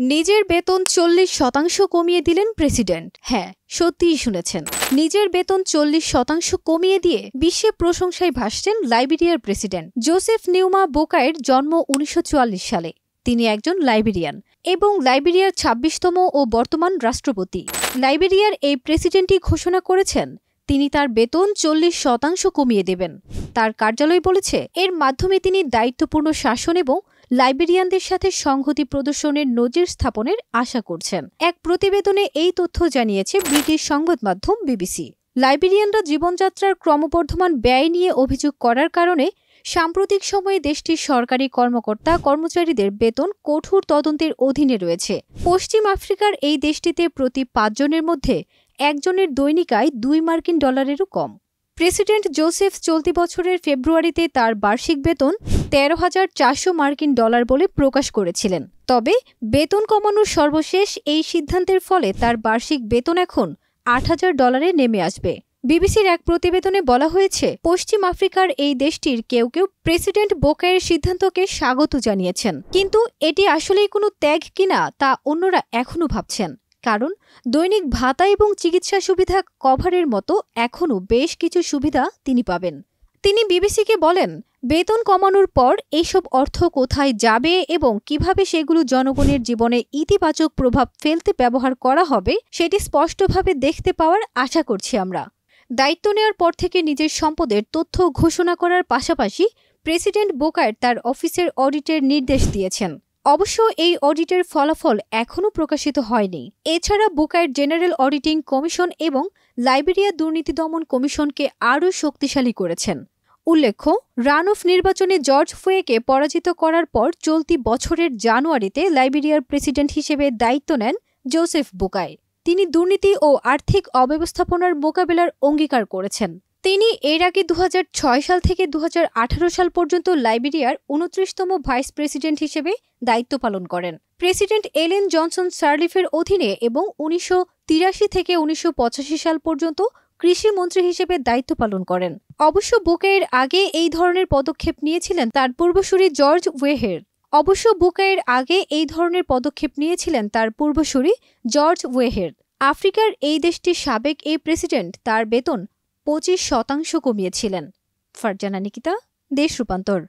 নিজের বেতন 40% কমিয়ে দিলেন প্রেসিডেন্ট। হ্যাঁ, সত্যিই শুনেছেন। নিজের বেতন 40% কমিয়ে দিয়ে বিশ্বে প্রশংসায় ভাসছেন লাইবেরিয়ার প্রেসিডেন্ট। জোসেফ নিউমা বোকায়ের জন্ম 1944 সালে। তিনি একজন লাইবেরিয়ান এবং লাইবেরিয়ার 26তম ও বর্তমান রাষ্ট্রপতি। লাইবেরিয়ার এই প্রেসিডেন্টই ঘোষণা করেছেন তিনি তার বেতন 40% কমিয়ে দেবেন। তার কার্যালয় বলেছে এর মাধ্যমে তিনি দায়িত্বপূর্ণ শাসন এবং লাইবেরিয়ানদের সাথে সংহতি প্রদর্শনের নজির স্থাপনের আশা করছেন। এক প্রতিবেদনে এই তথ্য জানিয়েছে ব্রিটিশ সংবাদ মাধ্যম বিবিসি। লাইবেরিয়ানরা জীবনযাত্রার ক্রমবর্ধমান ব্যয় নিয়ে অভিযোগ করার কারণে সাম্প্রতিক সময়ে দেশটির সরকারি কর্মকর্তা কর্মচারীদের বেতন কঠোর তদন্তের অধীনে রয়েছে। পশ্চিম আফ্রিকার এই দেশটিতে প্রতি 5 জনের মধ্যে একজনের দৈনিক আয় $2 কম। প্রেসিডেন্ট জোসেফ চলতি বছরের ফেব্রুয়ারিতে তার বার্ষিক বেতন $13,400 বলে প্রকাশ করেছিলেন। তবে বেতন কমানোর সর্বশেষ এই সিদ্ধান্তের ফলে তার বার্ষিক বেতন এখন $8,000 নেমে আসবে। বিবিসির এক প্রতিবেদনে বলা হয়েছে পশ্চিম আফ্রিকার এই দেশটির কেউ কেউ প্রেসিডেন্ট বোকায়ের সিদ্ধান্তকে স্বাগত জানিয়েছেন, কিন্তু এটি আসলেই কোনো ত্যাগ কিনা তা অন্যরা এখনও ভাবছেন। কারণ দৈনিক ভাতা এবং চিকিৎসা সুবিধা কভারের মতো এখনও বেশ কিছু সুবিধা তিনি পাবেন। তিনি বিবিসিকে বলেন, বেতন কমানোর পর এইসব অর্থ কোথায় যাবে এবং কিভাবে সেগুলো জনগণের জীবনে ইতিবাচক প্রভাব ফেলতে ব্যবহার করা হবে সেটি স্পষ্টভাবে দেখতে পাওয়ার আশা করছি আমরা। দায়িত্ব নেওয়ার পর থেকে নিজের সম্পদের তথ্য ঘোষণা করার পাশাপাশি প্রেসিডেন্ট বোকায়ের তার অফিসের অডিটের নির্দেশ দিয়েছেন। অবশ্য এই অডিটের ফলাফল এখনও প্রকাশিত হয়নি। এছাড়া বোকায়ের জেনারেল অডিটিং কমিশন এবং লাইবেরিয়া দুর্নীতি দমন কমিশনকে আরও শক্তিশালী করেছেন। উল্লেখ্য, রান অফ নির্বাচনে জর্জ ফোয়েকে পরাজিত করার পর চলতি বছরের জানুয়ারিতে লাইবেরিয়ার প্রেসিডেন্ট হিসেবে দায়িত্ব নেন জোসেফ বোকায়। তিনি দুর্নীতি ও আর্থিক অব্যবস্থাপনার মোকাবেলার অঙ্গীকার করেছেন। তিনি এর আগে 2006 সাল থেকে 2018 সাল পর্যন্ত লাইবেরিয়ার 29তম ভাইস প্রেসিডেন্ট হিসেবে দায়িত্ব পালন করেন। প্রেসিডেন্ট এলেন জনসন সার্লিফের অধীনে এবং 1983 থেকে 1985 সাল পর্যন্ত কৃষি মন্ত্রী হিসেবে দায়িত্ব পালন করেন। অবশ্য বোকায়ের আগে এই ধরনের পদক্ষেপ নিয়েছিলেন তার পূর্বসূরি জর্জ ওয়েহের। আফ্রিকার এই দেশটির সাবেক এই প্রেসিডেন্ট তার বেতন 25% কমিয়েছিলেন। ফারজানা নিকিতা, দেশ রূপান্তর।